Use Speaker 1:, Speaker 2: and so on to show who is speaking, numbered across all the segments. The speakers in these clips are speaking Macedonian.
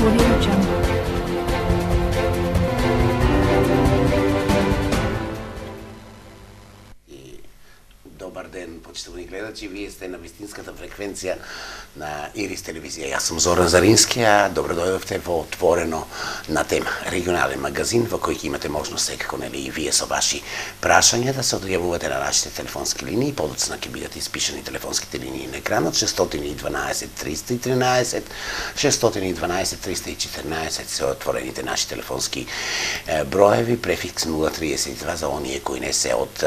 Speaker 1: Audio Jungle.
Speaker 2: Добар ден, почитувани гледачи. Вие сте на вистинската фреквенција на Ирис телевизија. Јас сум Зоран Зарински, а добро дојдовте во Отворено на тема, регионален магазин во кој ќе имате можност секако и вие со ваши прашања да се одјавувате на нашите телефонски линии. Подоцна ќе бидат испишани телефонските линии на екранот 612 313, 612 314 се отворените наши телефонски броеви, префикс 032 за оние кои не се од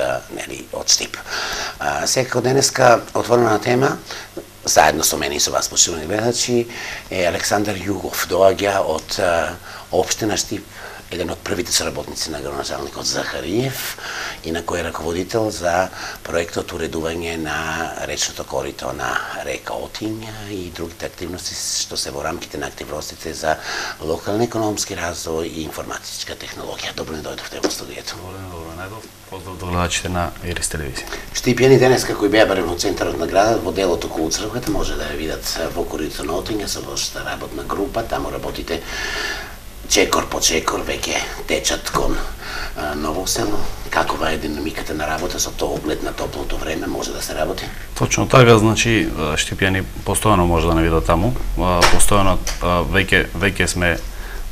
Speaker 2: Штип. Секако денеска отворена тема, заедно со мене и со вас, почитувани гледачи, е Александар Југов. Доаѓа од општина Штип, еден од првите соработници на градоначалникот Захариев и на кој е раководител за проектот уредување на речното корито на река Отиња и другите активности што се во рамките на активностите за локален економски развој и информатичка технологија. Добро не дојдовте во студиото.
Speaker 3: Добро најдов. Поздрав до гледачите на Ирис телевизија.
Speaker 2: Штипјани денеска кои беа барем во центарот на градот, во делот околу црквата, може да ја видат во корито на Отиња со вашата работна група. Таму работите чекор по чекор, веќе течат кон Ново село. Какова е динамиката на работа со тоа оглед на топлото време, може да се работи?
Speaker 3: Точно така, значи Штипјани постојано може да не видат таму. Постојано веќе сме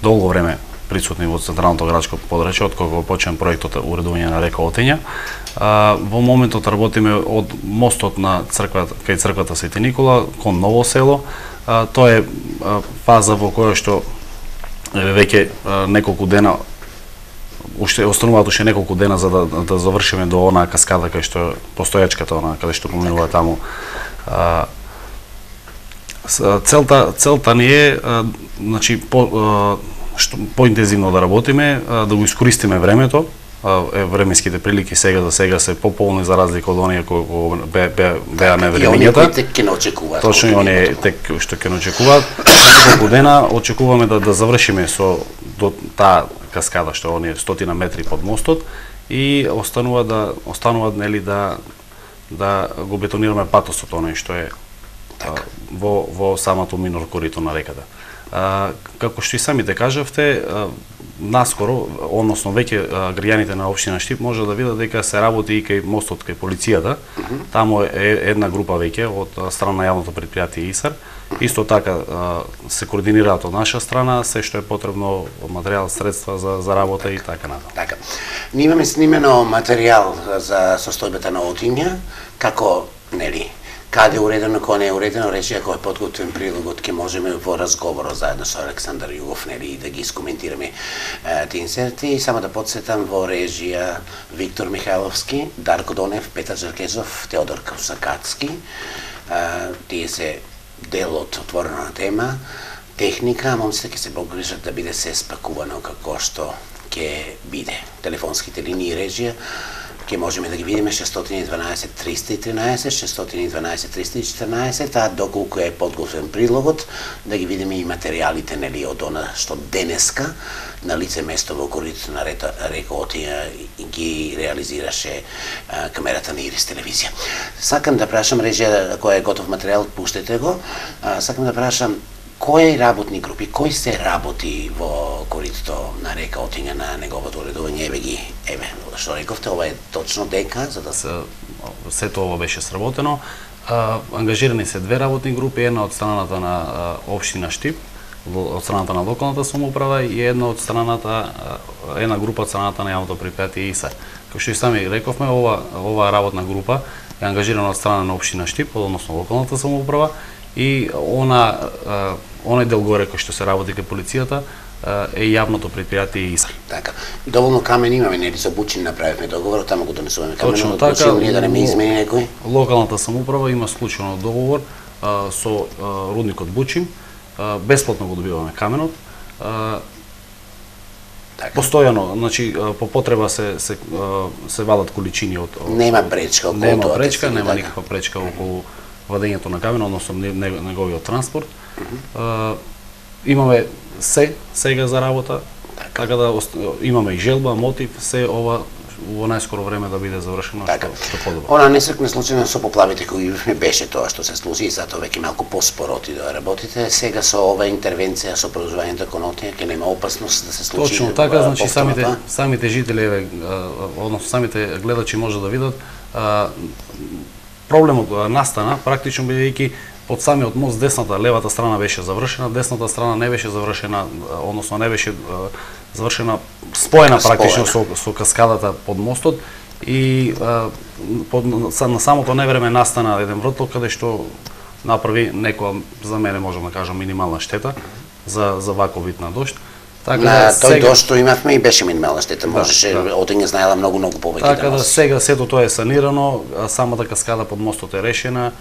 Speaker 3: долго време присутни во централното градско подрачје од кога почнем проектот уредување на река Отиња. Во моментот работиме од мостот на црквата кај црквата Свети Никола кон Ново село. Тоа е фаза во која што веќе неколку дена остануваат уште неколку дена за да завршиме до онаа каскада кај што постојачката она каде што поминува таму. Целта ни е значи поинтензивно да работиме, да го искористиме времето. Временските прилики сега за сега се пополни за разлика од оние кои беа невремењата.
Speaker 2: И тек ќе не очекуваат.
Speaker 3: Точно и оние тек што ќе не очекуваат. Неколку дена очекуваме да завршиме со до таа каскада што оние 100 метри под мостот и останува нели да го бетонираме патосот оној што е во самото минор корито на реката. Како што и самите кажавте, наскоро, односно веќе граѓаните на општина Штип може да видат дека се работи и кај мостот кај полицијата. Таму е една група веќе од страна на јавното предпријатие ИСАР. Исто така се координираат од наша страна се што е потребно материјал, средства за работа и така натаму.
Speaker 2: Така. Ние имаме снимено материјал за состојбата на Отиња, како нели каде е уредено, кој не е уредено, речи ако е подготвен прилогот, ќе можеме во разговор заедно со Александар Југов нели да ги искоментираме тие инсерти. И само да подсетам, во режија Виктор Михайловски, Дарко Донев, Петар Жеркезов, Теодор Каусакацки. Тие се дел од отворена тема, техника, момците ќе се погрижат да биде се спакувано како што ќе биде. Телефонските линии режија ќе можеме да ги видиме 612 313, 612 314, а доколку е подготвен прилогот, да ги видиме и материјалите нели од она што денеска на лице место во коритото на река Отиња ги реализираше камерата на Ирис телевизија. Сакам да прашам режија кој е готов материјал, пуштете го. Сакам да прашам кои работни групи, кои се работи во коритото на река Отиња на неговото уредување? Еве, што рековте, ова е точно дека за да
Speaker 3: сето ова беше сработено. Ангажирани се две работни групи, една од страната на општина Штип, од страната на локалната самоуправа и една група од страната на јавното предпријатие ИСАР. Како што и сами рековме, ова работна група е ангажирана од страна на општина Штип, односно локалната самоуправа, и онај дел горе кој што се работи кај полицијата е јавното предпријатие ИСАР.
Speaker 2: Така. Доволно камен имаме, нели со Бучин направивме договор, таму го донесуваме каменот.
Speaker 3: Точно така.
Speaker 2: Ние да не ме измени некој.
Speaker 3: Локалната самоуправа има склучено договор со рудникот Бучин, бесплатно го добиваме каменот. Постојано, значи по потреба се вадат количини од
Speaker 2: нема пречка околу
Speaker 3: нема
Speaker 2: тоа.
Speaker 3: пречка, нема никаква пречка околу вадењето на камен, односно неговиот транспорт. Имаме сега за работа, така да имаме и желба, мотив, се ова во најскоро време да биде завршено што подобро.
Speaker 2: Она несекне случајно со поплавите кои имавме беше тоа што се случи и затоа веќе малку поспоро оти да работите. Сега со ова интервенција со продолжувањето кон Отиња ќе нема опасност да се случи.
Speaker 3: Точно така, значи самите жители, односно самите гледачи може да видат, проблемот настана практично бидејќи од самиот мост десната, левата страна беше завршена, десната страна не беше завршена, односно не беше завршена, споена практично со каскадата под мостот и на самото невреме настана еден вртол каде што направи некоја, за мене можам да кажам, минимална штета за ваков вид на дожд.
Speaker 2: На тој дожд што имавме и беше минимална штета, можеше Отиња знаела многу повеќе.
Speaker 3: Така да сега сето тоа е санирано, самата каскада под мостот е решена.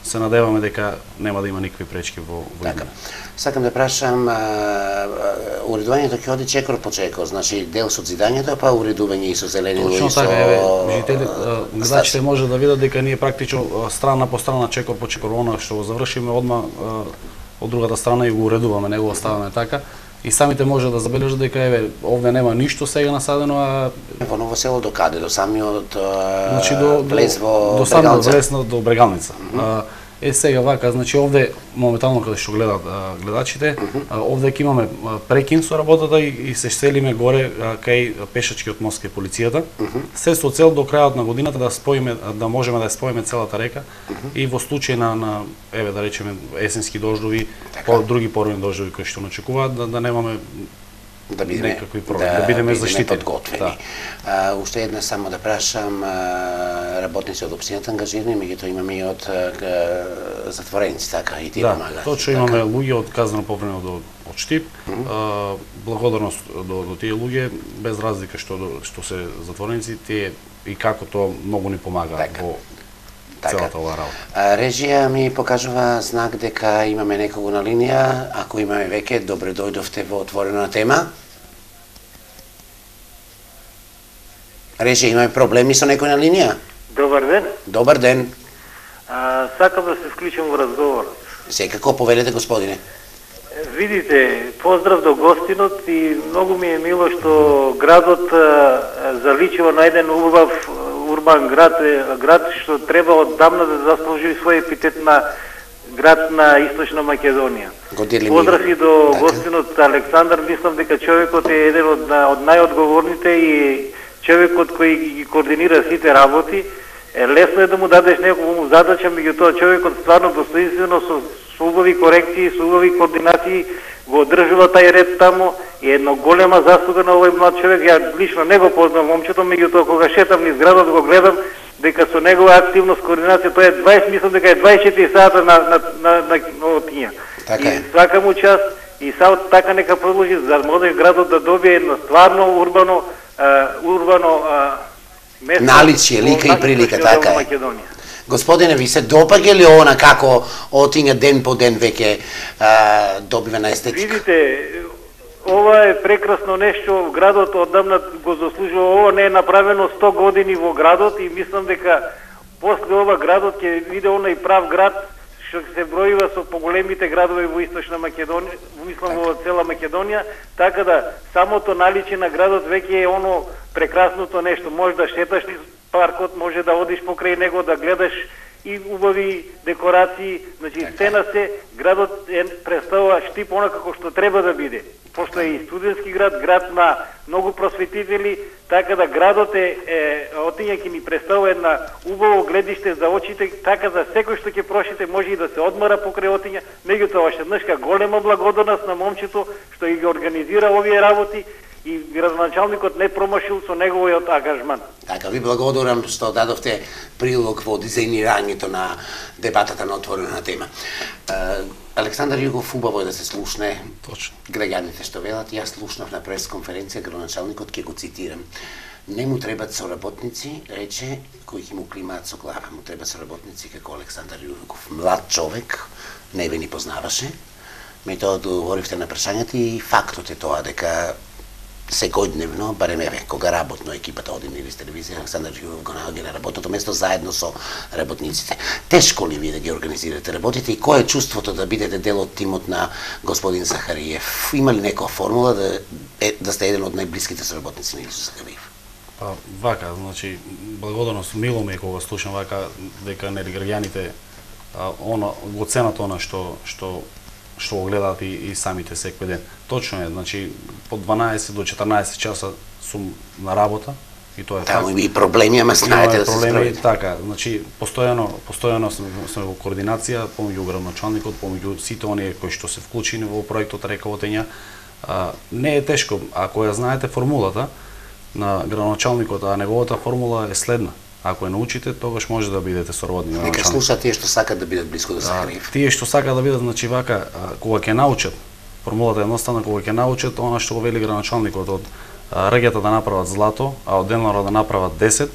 Speaker 3: Се надеваме дека нема да има никакви пречки во
Speaker 2: така. Сакам да прашам, уредувањето ќе оди чекор по чекор, значи дел со зидањето, па уредување и со зелени луѓе.
Speaker 3: Точно така, гледачите може да видат дека ние практично страна по страна, чекор по чекор, она што го завршиме одма од другата страна и го уредуваме, не го оставаме така. И самите може да забележат дека овде нема ништо сега насадено, а
Speaker 2: во Ново село до каде? До самиот
Speaker 3: значи
Speaker 2: влез во
Speaker 3: до самиот влез до Брегалница. Сега вака, значи овде моментално каде што гледат гледачите, овде ќе имаме прекин со работата и се селиме горе кај пешачкиот мост кај полицијата. Се со цел до крајот на годината да споиме, да можеме да ја споиме целата река и во случај на еве да речеме есенски дождови, други поредни дождови кои што очекуваат да немаме
Speaker 2: да бидеме
Speaker 3: некакви проблеми, да бидеме заштитени.
Speaker 2: Подготвени. Уште една само да прашам, работници од општината ангажирани, меѓутоа имаме и од затвореници, така и тие помагаат.
Speaker 3: Точно имаме луѓе од казано повреме од Штип. Благодарност до тие луѓе, без разлика што се затвореници, тие и како тоа многу ни помагаат во целата оваа работа.
Speaker 2: Режија ми покажува знак дека имаме некого на линија. Ако имаме веќе, добре дојдовте во отворена тема. Режија, имаме проблеми со некој на линија?
Speaker 4: Добар ден.
Speaker 2: Добар ден.
Speaker 4: Сакам да се вклучам во разговорот.
Speaker 2: Секако, повелете, господине.
Speaker 4: Видите, поздрав до гостинот и многу ми е мило што градот заличува на еден убав урбан град што треба оддавна да заслужи свој епитет на град на Источна Македонија. Поздрав и до гостинот Александар, мислам дека човекот е еден од најодговорните и човекот кој ги координира сите работи. Лесно е да му дадеш некоја задача, меѓутоа човекот стварно достоинствено со убави корекции, со убави координации го одржува тај ред таму и едно голема заслуга на овој млад човек. Ја лично не го познавам момчето, меѓутоа кога шетам низ градот го гледам дека со негова активност, координација, тоа е мислам дека е 24 сата на Отиња.
Speaker 2: Така
Speaker 4: и сакам му част и саот така нека продолжи за да може градот да добие едно стварно урбано место.
Speaker 2: Наличие, лика и прилика, така е.
Speaker 4: Македонија.
Speaker 2: Господине, ви се допаѓа ли она како Отиња ден по ден веќе добива на естетика?
Speaker 4: Видите, ова е прекрасно нешто, градот оддавна го заслужува, ова не е направено 100 години во градот и мислам дека после ова градот ќе биде онај прав град што се бројува со поголемите градови во Источна Македонија, мислам во цела Македонија, така да самото наличие на градот веќе е оно прекрасното нешто. Може да шеташ низ паркот, може да одиш покрај него, да гледаш и убави декорации, значи стена се, градот представува Штип она како што треба да биде. Пошто е и студентски град, град на многу просветители, така да градот Отиња ќе ни представува една убаво гледиште за очите, така за секој што ќе прошите може и да се одмора покрај Отиња. Меѓутоа още еднашка голема благодарност на момчето што ги организира овие работи и градоначалникот не промашил со неговиот ангажман.
Speaker 2: Така, ви благодарам што дадовте прилог во дизајнирањето на дебатата на отворена тема. Александар Југов, убаво е да се слушне.
Speaker 3: Точно.
Speaker 2: Граѓаните што велат, јас слушнав на пресконференција, градоначалникот ќе го цитирам. Не му требат соработници, рече, кои ќе му климаат со глава. Му требат соработници како Александар Југов. Млад човек, не ве ни познаваше. Меѓутоа одговоривте на прашањата и фактот е тоа дека секојдневно, барем еве, кога работно екипата оди низ телевизија, Александар Југов го наоѓа на работното место заедно со работниците. Тешко ли ви да ги организирате работите и кое е чувството да бидете дел од тимот на господин Захариев? Има ли некоја формула да сте еден од најблиските соработници на Илсо Захариев?
Speaker 3: Вака, значи, благодарност мило ми е кога слушам вака дека нели граѓаните го ценат она што го гледаат и самите секој ден. Точно е, значи по 12 до 14 часа сум на работа и тоа е
Speaker 2: Таму има и проблеми, ама знаете да се
Speaker 3: проблеми,
Speaker 2: справите.
Speaker 3: така, значи постојано сме во координација помеѓу градоначалникот, помеѓу сите оние кои што се вклучени во проектот Река Отења. Не е тешко, ако ја знаете формулата на градоначалникот, а неговата формула е следна. Ако ја научите, тогаш може да бидете сородни
Speaker 2: Нека
Speaker 3: градоначалник.
Speaker 2: слушаат тие што сакат да бидат блиску до Сахарив.
Speaker 3: Тие што сакаат да бидат, значи вака, кога ќе научат, формулата е едноставна, кога ќе научат она што го вели градоначалникот од регјата да направат злато, а од денара да направат 10,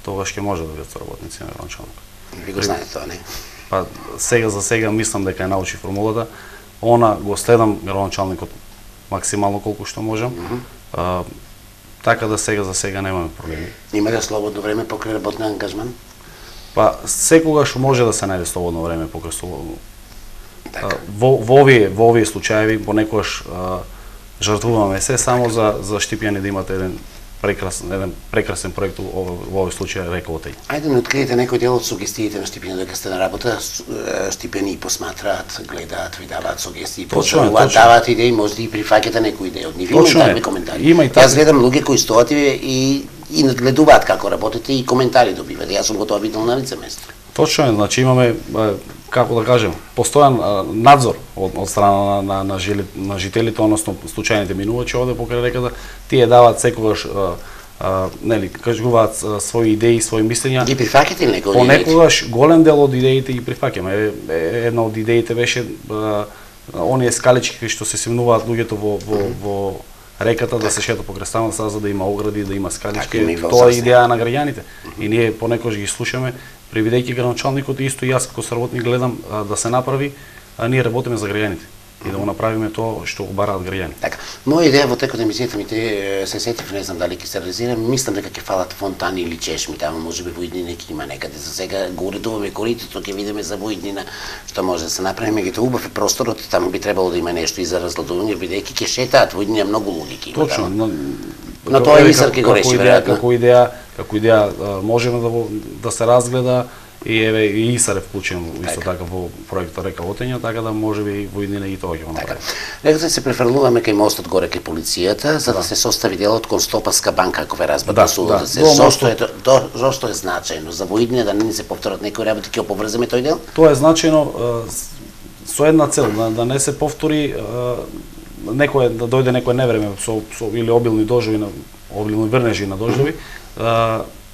Speaker 3: тогаш ќе може да бидат соработници на градоначалникот.
Speaker 2: Ви го знаете тоа, не?
Speaker 3: Па сега мислам дека ја научи формулата. Она го следам градоначалникот максимално колку што можам. Така да за сега немаме проблеми.
Speaker 2: Има ли слободно време покрај работен ангажман?
Speaker 3: Па секогаш може да се најде слободно време покрај слободно.
Speaker 2: Така.
Speaker 3: Во овие случаеви понекогаш жртвуваме се само за Штипјани да имате еден прекрасен проект во овој случај Река Отења.
Speaker 2: Ајде да откриете некој дел од сугестиите на Штипјани дека сте на работа. Штипјани посматраат, гледаат, ви даваат сугестии, посоветуваат, даваат идеи, може да и прифаќате некои идеи од нив. Има такви коментари. Јас гледам луѓе кои стоат и надгледуваат како работите и коментари добиват. Јас сум го тоа видел на лице место.
Speaker 3: Точно е, значи имаме, како да кажем, постојан надзор од страна на жителите, односно случајните минувачи овде покрај реката. Тие даваат секогаш нели кажуваат своји идеи, своји мислења.
Speaker 2: Ги прифаќате ли некои од идеите?
Speaker 3: Понекогаш голем дел од идеите ги прифаќаме. Една од идеите беше оние скалички кои што се симнуваат луѓето во реката да се шета покрај станата за да има огради, да има скалички. Тоа е идеја на граѓаните. И ние понекогаш ги слушаме, привидејќи градоначалникот исто и јас како соработник гледам да се направи, а ние работиме за граѓаните и да го направиме тоа што го бараат граѓани.
Speaker 2: Така. Моја идеја во текот на емисијата ми се сетив, не знам дали ќе се реализира, мислам дека ќе фалат фонтани или чешми, таму можеби во иднина ќе има некаде. За сега го уредуваме коритото, ќе видиме за во иднина што може да се направи, меѓутоа убав е просторот, таму би требало да има нешто и за разгладување, бидејќи ќе шетаат во иднина многу луѓе ќе има.
Speaker 3: Точно,
Speaker 2: но тоа е мисар ќе го реши веројатно.
Speaker 3: Како идеја можеме да се разгледа и еве и ИСАР е вклучен исто така во проектот Река Отења, така да можеби во иднина и тоа ќе го направи.
Speaker 2: Нека се префрлуваме кај мостот горе кај полицијата за да се состави делот кон Стопанска банка, ако ве разбрав судот. Зошто е значајно за во иднина да не ни се повторат некои работи, ќе поврземе тој дел?
Speaker 3: Тоа е значајно со една цел да не се повтори да дојде некој невреме со или обилни дождови, обилни врнежи на дождови,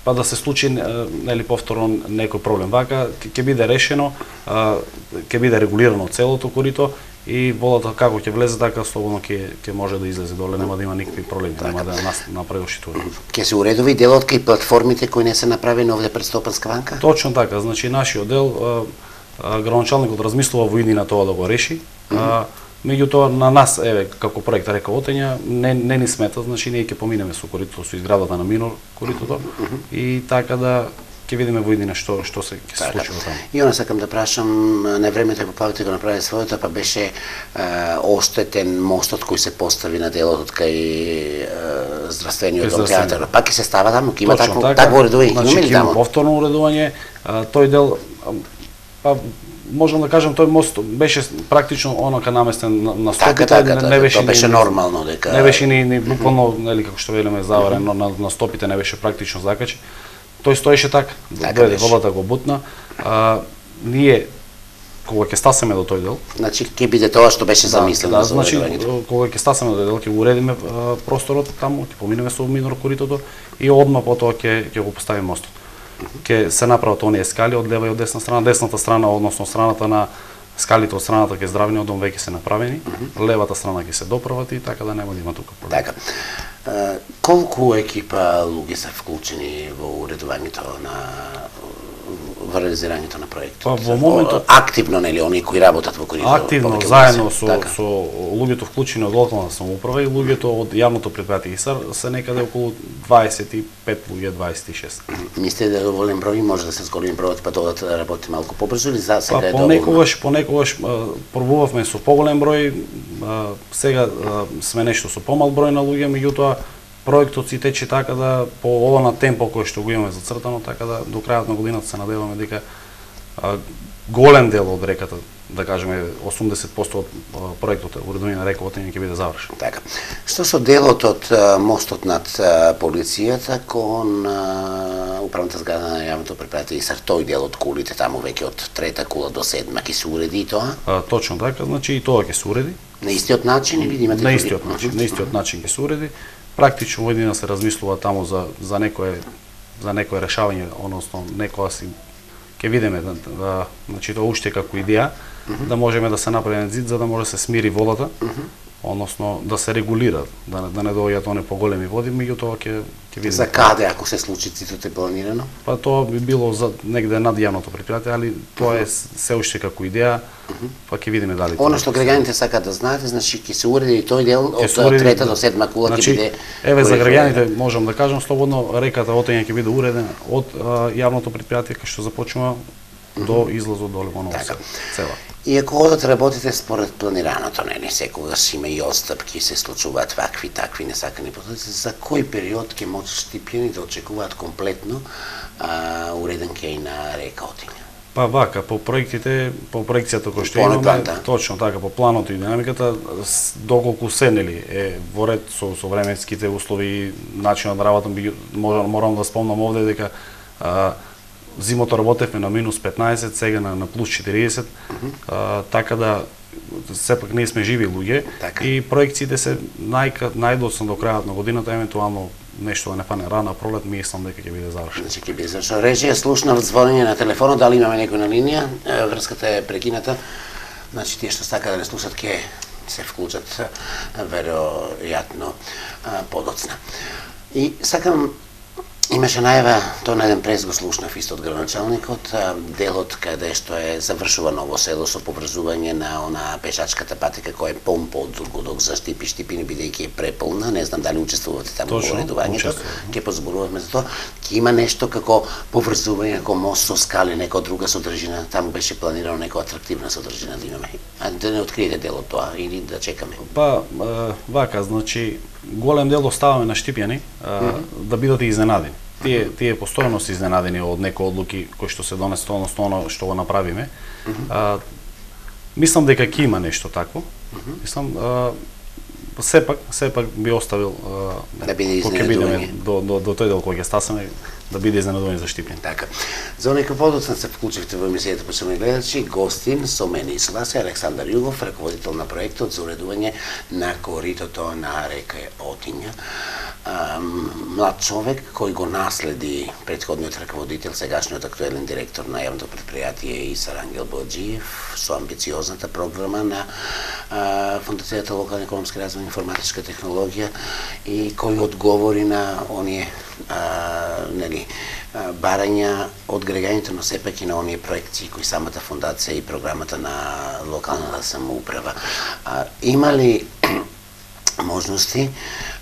Speaker 3: па да се случи нели повторно некој проблем. Вака ќе биде решено, ќе биде регулирано целото корито и водата како ќе влезе така слободно ќе може да излезе доле, нема да има никакви проблеми, нема да направи оштетување.
Speaker 2: Ќе се уредови делот кај платформите кои не се направени овде пред Стопанска банка?
Speaker 3: Точно така, значи нашиот дел градоначалникот размислува во иднина тоа да го реши. Меѓутоа на нас еве како проект Река Отења не ни смета, значи ние ќе поминеме со коритото, со изградата на минор коритото и така да ќе видиме во иднина што се ќе се случи во таму.
Speaker 2: И она сакам да прашам, на времето поплавите го направи своето, па беше оштетен мостот кој се постави на делот кај здравствениот дом театар. Пак ќе се става таму, ќе има такво уредување, има ли таму?
Speaker 3: Повторно уредување, тој дел можам да кажам тој мост беше практично онака наместен на стопите, не беше
Speaker 2: беше нормално дека
Speaker 3: не беше ни буквално нели како што велиме заварен на стопите, не беше практично закачен. Тој стоеше така, дојде водата го бутна. Ние кога ќе стасеме до тој дел,
Speaker 2: значи ќе биде тоа што беше замислено за
Speaker 3: значи кога ќе стасеме до тој дел ќе го уредиме просторот таму, ќе поминеме со минор коритото и одма потоа ќе го поставиме мостот. Ќе се направат оние скали од лева и од десна страна. Десната страна, односно страната на скалите од страната кај здравниот дом веќе се направени, левата страна ќе се доправат и така да нема да има тука проблем.
Speaker 2: Така. Колку екипа луѓе се вклучени во уредувањето во реализирањето на проектот?
Speaker 3: Па во моментот
Speaker 2: активно нели оние кои работат во коридорот?
Speaker 3: Активно заедно со луѓето вклучени од локална самоуправа и луѓето од јавното предпријатие ИСАР се некаде околу 25 луѓе, 26.
Speaker 2: Мислите дека доволен број може да се зголеми бројот па да работи малку побрзо или за сега е доволно?
Speaker 3: Понекогаш пробувавме со поголем број, сега сме нешто со помал број на луѓе, меѓутоа проектот си тече така да по ова на темпо кој што го имаме зацртано, така да до крајот на годината се надеваме дека голем дел од реката, да кажеме 80% од проектот уредување на река Отиња ќе биде завршен.
Speaker 2: Така. Што со делот од мостот над полицијата кон управната зграда на јавното предпријатие ИСАР, тој дел од кулите таму веќе од трета кула до седма ќе се уреди и тоа?
Speaker 3: Точно така, значи и тоа ќе се уреди.
Speaker 2: На истиот начин или имате
Speaker 3: на истиот начин, на истиот начин ќе се уреди. Практично во еднина се размислува таму за некое решавање, односно некоја си ќе видиме значи тоа уште како идеја да можеме да се направи зид за да може да се смири водата, односно да се регулира, да не доаѓаат оние поголеми води, меѓутоа ќе видиме.
Speaker 2: За каде ако се случи цитот е планирано?
Speaker 3: Па тоа би било за негде над јавното предпријатие, али тоа е се уште како идеја, па ќе видиме дали.
Speaker 2: Она што граѓаните сакаат да знаете, значи ќе се уреди тој дел од трета до седма кула ќе биде.
Speaker 3: Еве за граѓаните можам да кажам слободно, реката Отиња ќе биде уредена од јавното предпријатие кај што започнува до излазот до Лимоново села.
Speaker 2: И ако одат работите според планираното, не секогаш има и отстапки, се случуваат вакви, такви несакани последици, за кој период ќе може Штипјани да очекуваат комплетно уреден кеј на река Отиња?
Speaker 3: Па вака, по проекцијата која што имаме, точно така, по планот и динамиката, доколку се е во ред со временските услови и начинот на работа, морам да спомнам овде дека зимото работевме на минус 15, сега на плюс 40, така да сепак ние сме живи луѓе и проекциите се најдоцна до крајот на годината, евентуално нешто да не фане рана пролет, мислам дека ќе биде завршено.
Speaker 2: Значи ќе биде завршено. Режија, слушнав звонење на телефонот, дали имаме некој на линија? Врската е прекината. Значи тие што сака да не слушат ќе се вклучат веројатно подоцна. И сакам имаше најава, тоа на еден прес го слушнав исто од градоначалникот, делот каде што е завршува Ново село со поврзување на она пешачката патека која е полн подзгодок за Штипини бидејќи е преполна, не знам дали учествувате таму во уредувањето, ќе позборуваме за тоа. Ќе има нешто како поврзување како мост со скали, нека друга содржина, таму беше планирано нека атрактивна содржина да имаме. А да не откриете делот тоа или да чекаме?
Speaker 3: Па вака, значи голем дел оставаме на Штипјани да бидат изненадени. Тие постојано се изненадени од некои одлуки кои што се донесат, односно оно што го направиме. Мислам дека ќе има нешто такво. Мислам сепак би оставил
Speaker 2: да биде изненадување
Speaker 3: до тој дел кој ќе стасаме да биде изненадување за Штипјани.
Speaker 2: Така. За некој подоцна се вклучивте во емисијата почитувани гледачи, гостин со мене и со вас е Александар Југов, раководител на проектот за уредување на коритото на река Отиња. Млад човек кој го наследи претходниот раководител, сегашниот актуелен директор на јавното предпријатие ИСАР Ангел Боаџиев со амбициозната програма на Фондацијата локална економска развој и информатичка технологија и кој одговори на оние барања од граѓаните, но сепак и на оние проекти кои самата фондација и програмата на локалната самоуправа. Има ли можности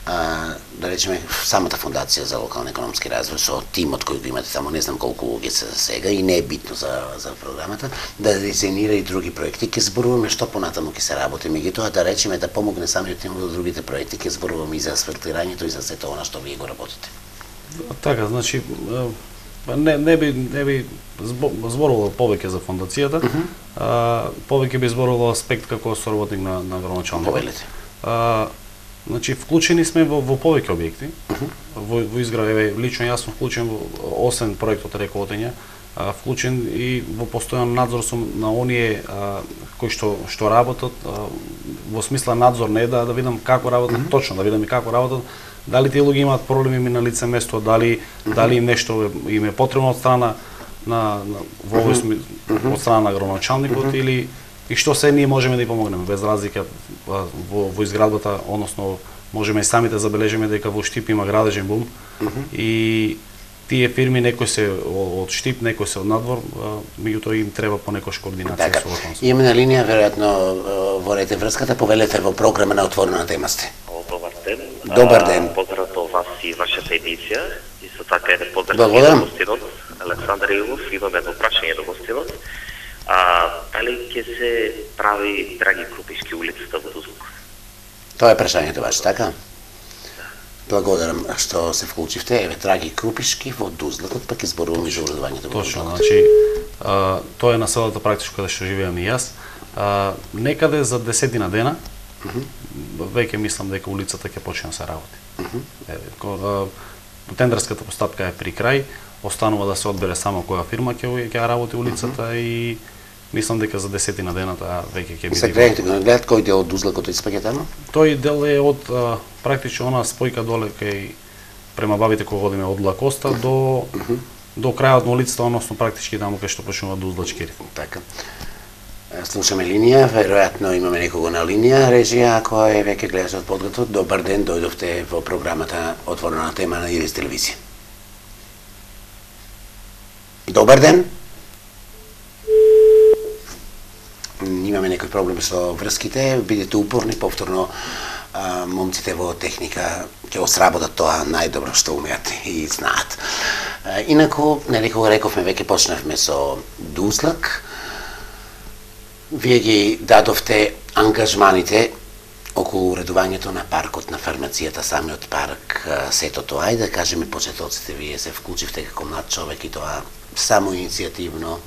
Speaker 2: да речеме самата фондација за локална економски развој со тимот кој го имате таму, не знам колку луѓе се за сега и не е битно за програмата, да дизајнира и други проекти, ќе зборуваме што понатаму ќе се работи, меѓутоа да речеме да помогне самиот тим до другите проекти, ќе зборуваме и за асфалтирањето и за сето она што вие го работите. Така,
Speaker 3: значи не би зборувал повеќе за фондацијата, повеќе би зборувал аспект како соработник на градоначалникот. Значи вклучени сме во повеќе објекти, во изградба, лично јас сум вклучен освен проектот река Отиња, вклучен и во постојан надзор сум на оние кои што работат, во смисла надзор не да видам како работат, точно да видам и како работат, дали тие луѓе имаат проблеми на лице место, дали им нешто им е потребно од страна во овој смисла од страна на градоначалникот или и што се ние можеме да ја помогнеме без разлика во изградбата, односно можеме и самите забележиме дека во Штип има градежен бум и тие фирми некои се од Штип, некои се од надвор, меѓутоа им треба понекош координација со локалната.
Speaker 2: Имаме на линија веројатно во рете врската, повелете во програма на Отворена тема сте.
Speaker 5: Добар ден.
Speaker 2: Добар ден.
Speaker 5: Поздрав до вас и вашата емисија. Исто така еден поздрав до гостинот Александар Југов. Имаме едно прашање до гостинот. Дали ќе се прави Драги Крупишки улицата во Тузлук?
Speaker 2: Тоа е прашањето ваше, така? Благодарам што се вклучивте. Еве Драги Крупишки во Дузлакот, пак изборуваме за уредувањето.
Speaker 3: Точно, значи тоа е населата практично каде што живеам и јас. Некаде за 10 дена, веќе мислам дека улицата ќе почне да се работи. Тендерската постапка е при крај, останува да се одбере само која фирма ќе работи улицата и мислам дека за 10 дена таа веќе ќе биде.
Speaker 2: Се гледат кој дел од Дузлакот испаѓа таму?
Speaker 3: Тој дел е од практично она спојка доле кај према бабите кога одиме од Лакоста до крајот на улицата, односно практички таму кај што почнува Дузлачки риф.
Speaker 2: Така. Слушаме линија, веројатно имаме некого на линија, режија, ако е веќе гледаш од подготвот. Добар ден, дојдовте во програмата Отворена тема на Ирис телевизија. Добар ден. Имаме некој проблем со врските, бидете упорни, повторно момците во техника ќе го сработат тоа најдобро што умеат и знаат. Инаку, нели кога рековме веќе почнавме со Дузлак, вие ги дадовте ангажманите околу уредувањето на паркот, на фармацијата, самиот парк, сето тоа. Ајде да кажеме почетоците, вие се вклучивте како млад човек и тоа само иницијативно,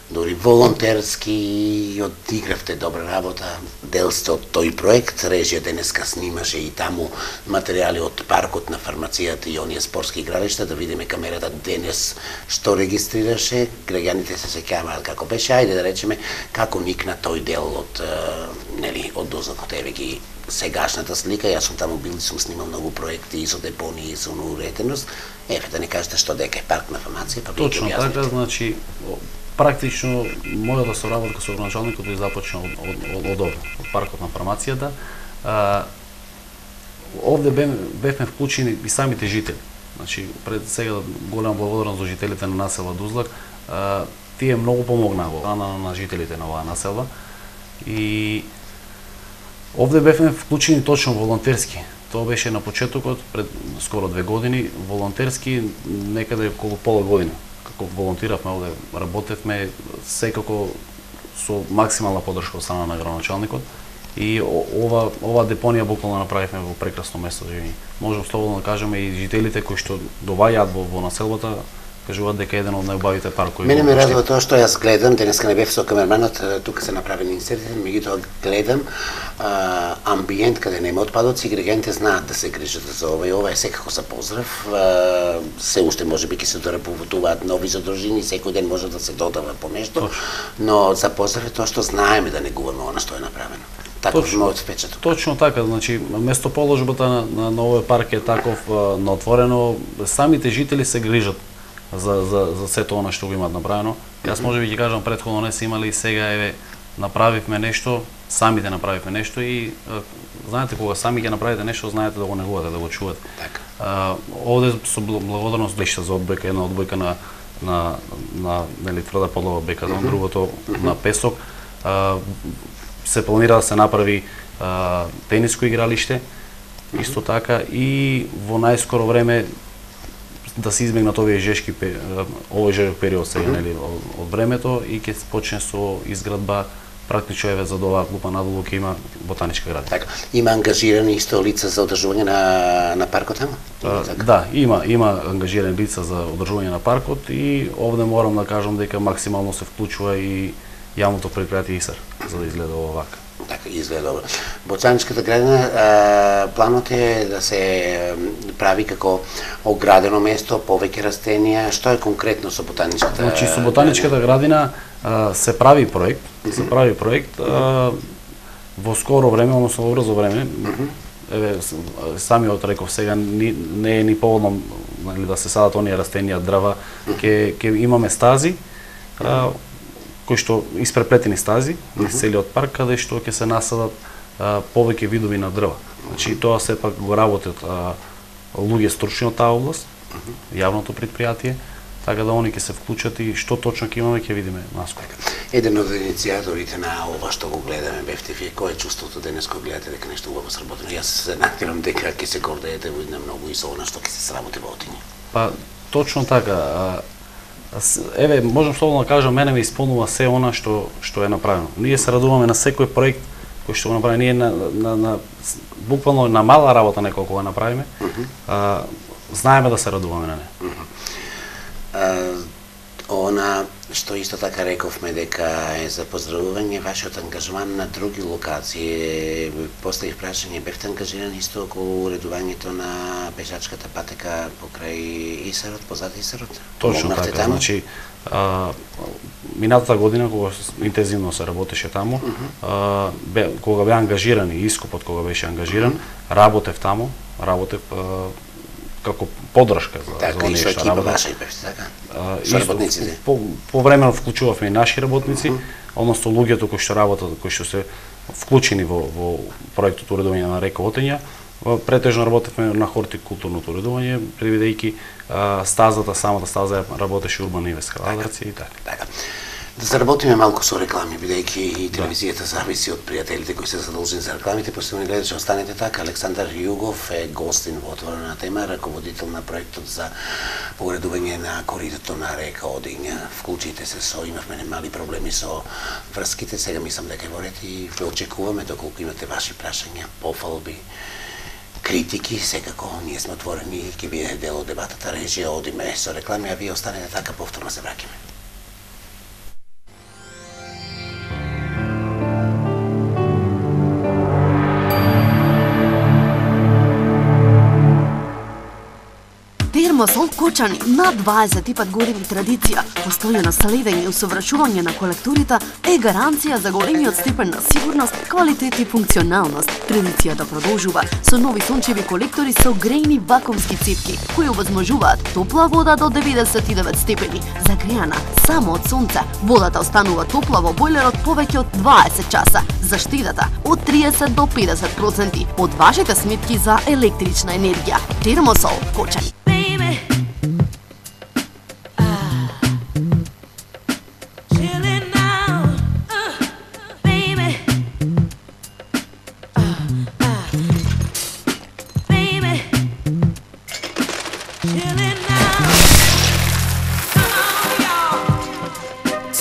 Speaker 2: дори волонтерски и одигравте добра работа. Дел сте од тој проект, режија денеска снимаше и таму материјали од паркот на фармацијата и оние спортски игралишта, да видиме камерата денес што регистрираше, граѓаните се сеќаваат како беше. Ајде да речеме како никна тој дел од од Дузлакот. Еве ги сегашната слика, јас сум таму бил и сум снимал многу проекти и со депонии и со уреденост. Еве да не кажете што дека е парк на фармација, па
Speaker 3: точно така, значи практично мојата соработка со градоначалникот ја започна од паркот на фармацијата. Овде бевме вклучени и самите жители. Значи пред сега голема благодарност до жителите на населба Дузлак. Тие многу помогнаа во на жителите на оваа населба и овде бевме вклучени точно волонтерски. Тоа беше на почетокот пред скоро 2 години, волонтерски некаде околу пола година. Како волонтиравме овде, работевме секако со максимална поддршка од страна на градоначалникот и ова депонија буквално направивме во прекрасно место за живење. Можам слободно да кажеме и жителите кои што доаѓаат во населбата кажуваат дека е еден од најубавите паркови.
Speaker 2: Мене ме радува тоа што јас гледам, денеска не бев со камерманот, тука се направени инсертите, меѓутоа гледам амбиент каде нема отпадоци, граѓаните знаат да се грижат за ова и ова е секако за поздрав. Се уште можеби ќе се доработуваат нови задржини, секој ден може да се додава по нешто, но за поздрав е тоа што знаеме да негуваме она што е направено. Таков мојот впечаток.
Speaker 3: Точно така, значи местоположбата на овој парк е таков на отворено, самите жители се грижат за сето она што го имаат направено. Јас можеби ќе кажам претходно не се имали и сега еве направивме нешто, самите направивме нешто и знаете кога сами ќе направите нешто, знаете да го негувате, да го чувате.
Speaker 2: Така.
Speaker 3: Овде со благодарност беше за одбојка, една одбојка на нели тврда подлога бека, другото на песок. Се планира да се направи тениско игралиште, исто така и во најскоро време да се избегнат овој жешки период сега нели од времето и ќе почне со изградба практично еве за оваа клупа надолу ќе има ботаничка градина.
Speaker 2: Така. Има ангажирани исто лица за одржување на паркот таму?
Speaker 3: Да, има ангажирани лица за одржување на паркот и овде морам да кажам дека максимално се вклучува и јавното предпријатие ИСАР за да изгледа овака.
Speaker 2: Така, изгледа добро. Ботаничката градина, планот е да се прави како оградено место, повеќе растенија. Што е конкретно со ботаничката градина?
Speaker 3: Значи, со ботаничката градина се прави проект, во скоро време, односно во брзо време. Еве, самиот реков сега не е ни поводно да се садат оние растенија, дрва, ќе имаме стази, кои што испреплетени стази низ целиот парк, каде што ќе се насадат повеќе видови на дрва. Значи тоа сепак го работат луѓе стручни од таа област, јавното предпријатие, така да они ќе се вклучат и што точно ќе имаме ќе видиме наскоро.
Speaker 2: Еден од иницијаторите на ова што го гледаме бевте вие, кој е чувството денес кога гледате дека нешто убаво сработено? Јас се надевам дека ќе се гордеете во една многу и со она што ќе се сработи во Отиња.
Speaker 3: Па точно така. Еве, можам слободно да кажам, мене ме исполнува се она што е направено. Ние се радуваме на секој проект кој што го направи ние на буквално на мала работа неколку го направиме. Знаеме да се радуваме на неа.
Speaker 2: Она што исто така рековме дека е за поздравување вашиот ангажман на други локации. Поставив прашање, бевте ангажирани исто околу уредувањето на пешачката патека покрај Исарот, позад Исарот?
Speaker 3: Точно така, значи минатата година кога интензивно се работеше таму, кога беа ангажирани, искупот кога беше ангажиран, работев таму, како поддршка за
Speaker 2: оние што работат. Така, со работниците.
Speaker 3: Повремено вклучувавме и наши работници, односно луѓето кои што работат, кои што се вклучени во проектот уредување на река Отења. Претежно работевме на хортикултурното уредување, предвидејќи самата стаза работеше урбани ескалаторци и така.
Speaker 2: Да заработиме малку со реклами, бидејќи и телевизијата зависи од пријателите кои се задолжени за рекламите. Постојани гледачи, останете така. Александар Југов е гостин во Отворена тема, раководител на проектот за уредување на коридорот на река Одења. Вклучите се имавме мали проблеми со врските, сега мислам дека во ред и ве очекуваме доколку имате ваши прашања, пофалби, критики, секако ние сме отворени и ќе биде дел од дебатата. Режија, одиме со реклами, а вие останете така, повторно се враќаме.
Speaker 6: Термосол Кочани, над 25 години традиција, постојано следење и усовршување на колекторите е гаранција за големиот степен на сигурност, квалитет и функционалност. Традицијата продолжува со нови сончеви колектори со грејни вакуумски цевки, кои овозможуваат топла вода до 99 степени, загреана само од сонце. Водата останува топла во бойлерот повеќе од 20 часа. Заштедата од 30 до 50% од вашите сметки за електрична енергија. Термосол Кочани.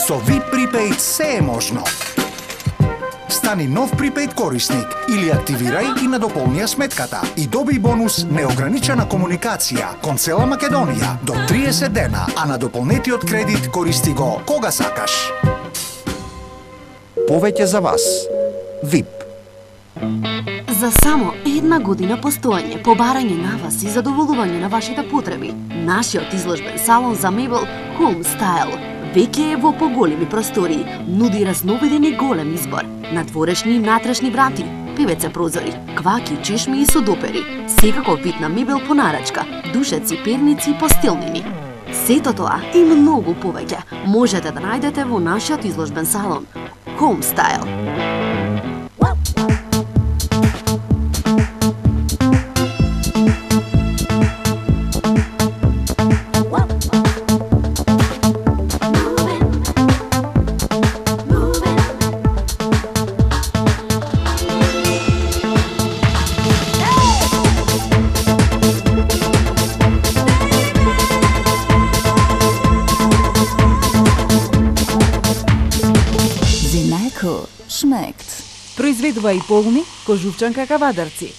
Speaker 7: Со VIP Prepaid се е можно. Стани нов припејд корисник или активирај и надополнија сметката и добий бонус неограничена комуникација кон цела Македонија до 30 дена, а на дополнетиот кредит користи го кога сакаш. Повеќе за вас. VIP.
Speaker 6: За само една година постоење, побарање на вас и задоволување на вашите потреби, нашиот изложбен салон за мебел Home Style веќе е во поголеми простории, нуди разновиден и голем избор, надворешни и натрешни врати, PVC прозори, кваки, чешми и судопери, секаков вид на мебел по нарачка, душеци, перници и постелнини. Сето тоа и многу повеќе можете да најдете во нашиот изложбен салон Home Style.
Speaker 1: Произведува и полни кожувчанка кавадарци.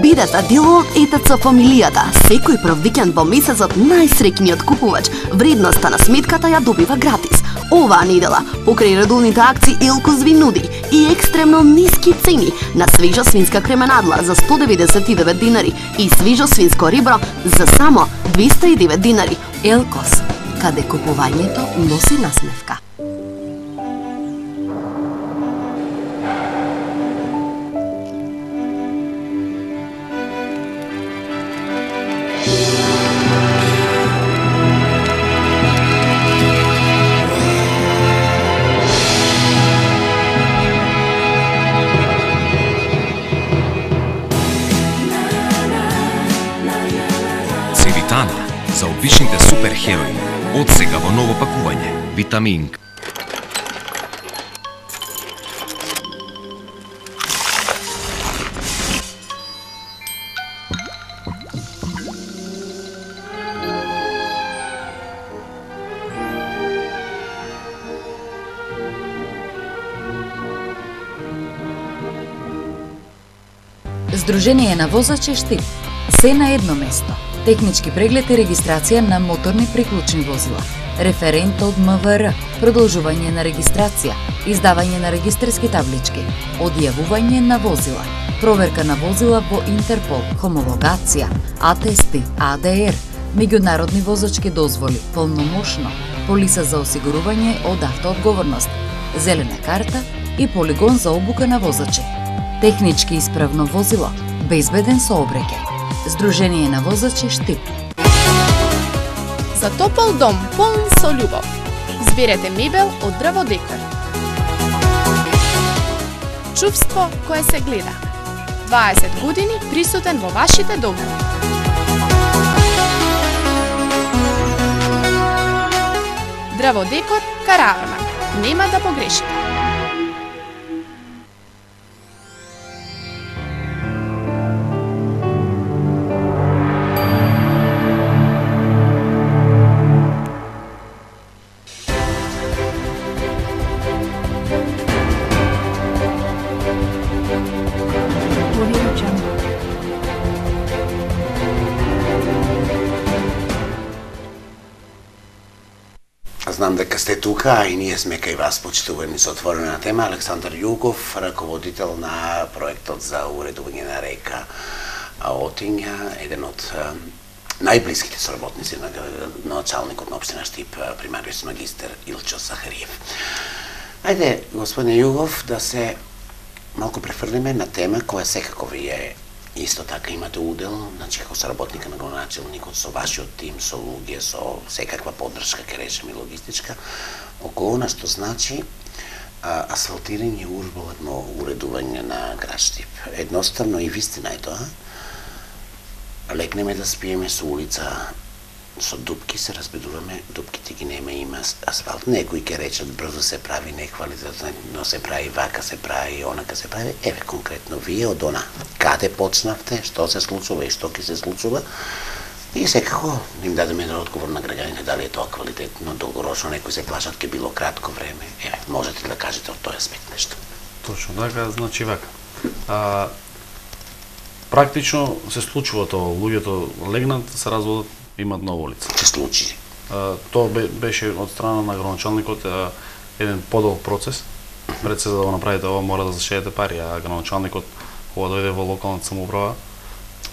Speaker 6: Бидете дел од ЕТЦ фамилијата. Секој прв викенд во месецот најсреќниот купувач вредноста на сметката ја добива гратис. Оваа недела, покрај редовните акции Елкос ви нуди и екстремно ниски цени на свежа свинска кременадла за 199 динари и свежо свинско ребро за само 209 динари. Елкос, каде купувањето носи насмевка.
Speaker 8: За обичните суперхерои, од сега во ново пакување, Витамин.
Speaker 9: Здружение на возачи Штип. Се на едно место. Технички преглед и регистрација на моторни приклучни возила. Референт од МВР, продолжување на регистрација, издавање на регистарски таблички, одјавување на возила, проверка на возила во Интерпол, хомологација, атести, АДР, меѓународни возачки дозволи, полномошно, полиса за осигурување од автоодговорност, зелена карта и полигон за обука на возачи. Технички исправно возило, безбеден сообраќај. Здружение на возачи Штип.
Speaker 10: За топол дом полн со љубов. Изберете мебел од Драводекор. Чувство кое се гледа. 20 години присутен во вашите домови. Драводекор Каравана. Нема да погрешите.
Speaker 2: Знам дека сте тука, а и ние сме кај вас, почитувани со отворена тема. Александар Југов, раководител на проектот за уредување на река Отиња, еден од најблиските соработници на началникот на општина Штип, примариус магистер Илчо Сахариев. Ајде, господине Југов, да се малку префрлиме на тема која секако вие исто така имате удел, значи како соработника на градоначелникот, со вашиот тим, со луѓе, со секаква поддршка, ке речеме логистичка, околу она што значи асфалтирање и урбано уредување на град Штип. Едноставно и вистина е тоа. Легнеме да спиеме со улица со дупки, се разбедуваме, дупките ги нема, има асфалт. Некои ке речат брзо се прави, неквалитетно се прави, вака се прави, онака се прави. Еве конкретно вие од она каде почнавте, што се случува и што ќе се случува. И секако им дадеме еден одговор на граѓаните дали е тоа квалитетно, долгорочно, некои се плашат ке било кратко време. Еве, можете да кажете од тој аспект нешто.
Speaker 3: Точно така, значи вака. Практично се случува тоа, луѓето легнат, се разводат, имат нова улица.
Speaker 2: Се случи.
Speaker 3: Тоа беше од страна на градоначалникот еден подолг процес. Пред се за да го направите ова мора да зашедете пари, а градоначалникот кога дојде во локалната самоуправа,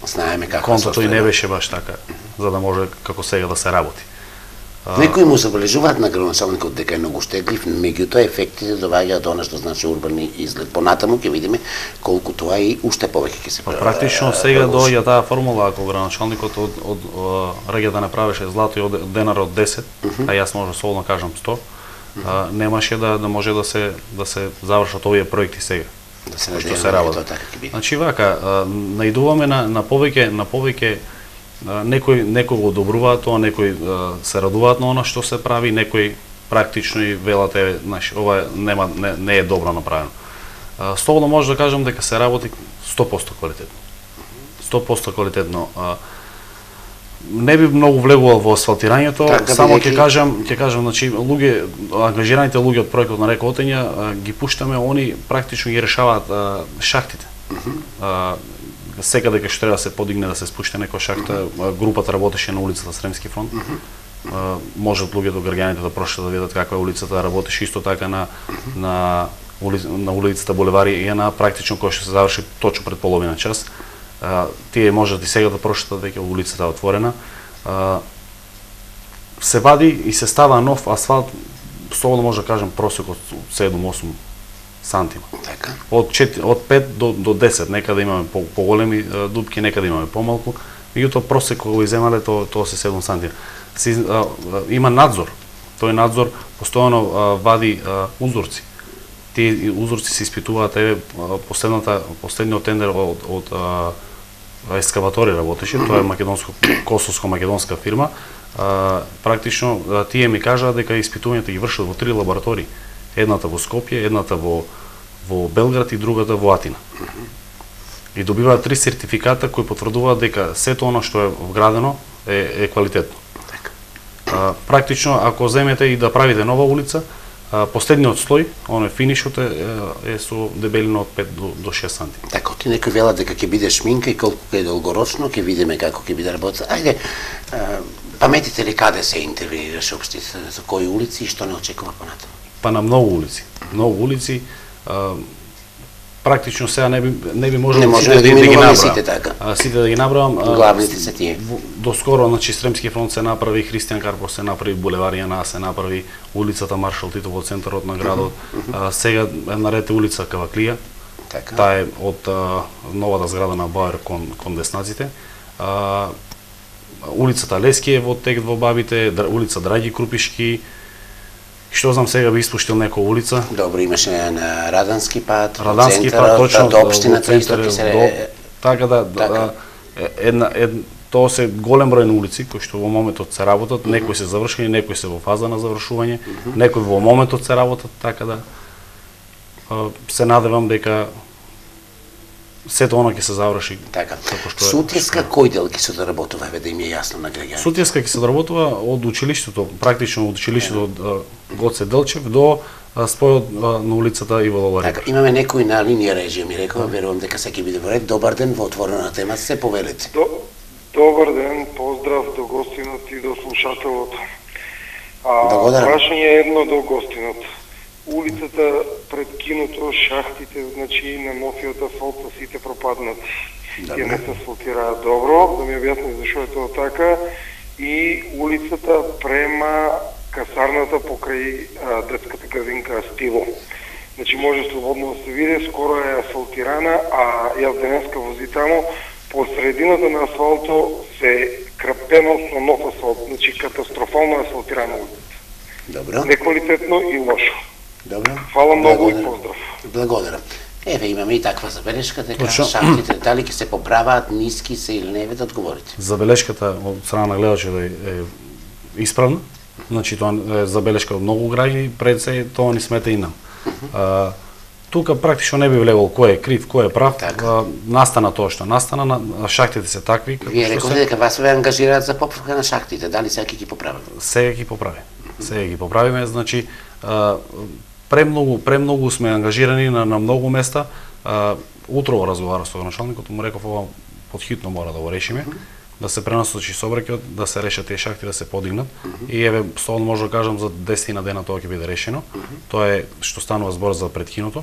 Speaker 2: знаеме како
Speaker 3: контото и не беше баш така, за да може како сега да се работи.
Speaker 2: Некои му забележуваат на градоначалникот дека е многу штедлив, меѓутоа ефектите доаѓаат она што значи урбани изглед. Понатаму ќе видиме колку тоа и уште повеќе ќе се
Speaker 3: практично сега доаѓа таа формула, ако градоначалникот од реќа да направеше злато и од денар од 10, а јас може солно кажам 100, немаше да може да се завршат овие проекти сега.
Speaker 2: Да се работи така ќе биде.
Speaker 3: Значи вака, наидуваме на повеќе некои го одобруваат тоа, некои се радуваат на она што се прави, некои практично и велат ова не е добро направено. Слободно може да кажам дека се работи 100% квалитетно. 100% квалитетно. Не би многу влегувал во асфалтирањето, само ќе кажам, значи луѓе, ангажираните луѓе од проектот на река Отиња ги пуштаме, они практично ги решаваат шахтите. Секаде кај што треба да се подигне да се спушти некоја шахта, групата работеше на улицата Сремски фронт. Можат луѓето, граѓаните да прошат да видат каква е улицата, работеше исто така на улицата Булевари Иена, практично кој што се заврши точно пред половина час. Тие можат и сега да прошатат веќе улицата е отворена. Се вади и се става нов асфалт, слободно може да кажам просек од 7-8 сантима. Од 5 до 10, некаде имаме поголеми дупки, некаде имаме помалку. Меѓутоа просек кога го иземале тоа се 7 сантима. Има надзор. Тој надзор постојано вади узорци. Тие узорци се испитуваат, еве последниот тендер од ескаватори работеше, тоа е косовско-македонска фирма. Практично тие ми кажаа дека испитувањата ги вршат во 3 лаборатории. Едната во Скопје, едната во Белград и другата во Атина. И добиваат 3 сертификата кои потврдуваат дека сето она што е вградено е квалитетно. Практично, ако земете и да правите нова улица, Последниот слој, оној финишот е со дебелина од 5 до 6 санти.
Speaker 2: Така, ти некој велат дека ќе биде шминка и колку е долгорочно, ќе видиме како ќе биде работа. Ајде, паметите ли каде се интервенираше општината, за кои улици и што не очекува понатаму?
Speaker 3: Па на многу улици. Многу улици, практично сега не би можело
Speaker 2: да ги минуваме сите така.
Speaker 3: Сите да ги набравам.
Speaker 2: Главните се тие.
Speaker 3: Доскоро, значи, Сремски фронт се направи, Христијан Карпов се направи, булевар Јана се направи, улицата Маршал Тито во центарот на градот. Сега е наред улица Каваклија.
Speaker 2: Така.
Speaker 3: Таа е од новата зграда на Бауер кон Деснаците. Улицата Лески е во тек во Бабите, улица Драги Крупишки. Што знам, сега би испуштил некоја улица.
Speaker 2: Добро, имаше на Радански пат,
Speaker 3: Радански пат, точно,
Speaker 2: до општината исто ќе се...
Speaker 3: Така тоа се голем број на улици кои што во моментот се работат, некои се завршени, некои се во фаза на завршување, некои во моментот се работат, така да се надевам дека сето оно ќе се заврши.
Speaker 2: Така. Сутјеска кој дел ќе се доработува, да им е јасно на граѓаните?
Speaker 3: Сутјеска ќе се доработува од училиштето, практично од училиштето од Гоце Делчев до спојот на улицата Иво Долари.
Speaker 2: Така, имаме некој на линија режија, ми рекува, верувам дека се ќе биде во ред. Добар ден, во отворена тема се повелете.
Speaker 11: Добар ден, поздрав до гостинот и до слушателот.
Speaker 2: Благодарам.
Speaker 11: Прашање едно до гостинот. Улицата пред киното, шахтите, значи на новиот асфалт сите пропаднати. Тие не се асфалтираат добро, да ми објасни зашо е тоа така. И улицата према касарната покрај детската градинка Стило. Значи може слободно да се види, скоро е асфалтирана, а јас денеска вози таму, по средината на асфалто се крапено со нов асфалт, значи катастрофално асфалтирана улицата.
Speaker 2: Добро.
Speaker 11: Неквалитетно и лошо.
Speaker 2: Добро.
Speaker 11: Фала многу и поздрав.
Speaker 2: Благодарам. Еве имаме и таква забелешка, дека шахтите дали ќе се поправаат, ниски се или не, да одговорите.
Speaker 3: Забелешката од страна на гледачот е исправна. Значи тоа е забелешка од многу граѓани, пред се тоа ни смета и нам. Тука практично не би влегол кој е крив, кој е прав. Настана тоа што настана, шахтите се такви.
Speaker 2: Вие рековте дека вас ве ангажираат за поправка на шахтите, дали сега ќе ги поправат?
Speaker 3: Сега ги поправи. Сега ги поправиме, значи премногу сме ангажирани на многу места. Утрово разговарав со началникот, му реков ова подхитно мора да го решиме, да се пренасочи сообраќајот, да се решат тие шахти, да се подигнат. И еве, слободно може да кажам за 10 на дена тоа ќе биде решено. Тоа е што станува збор за пред киното.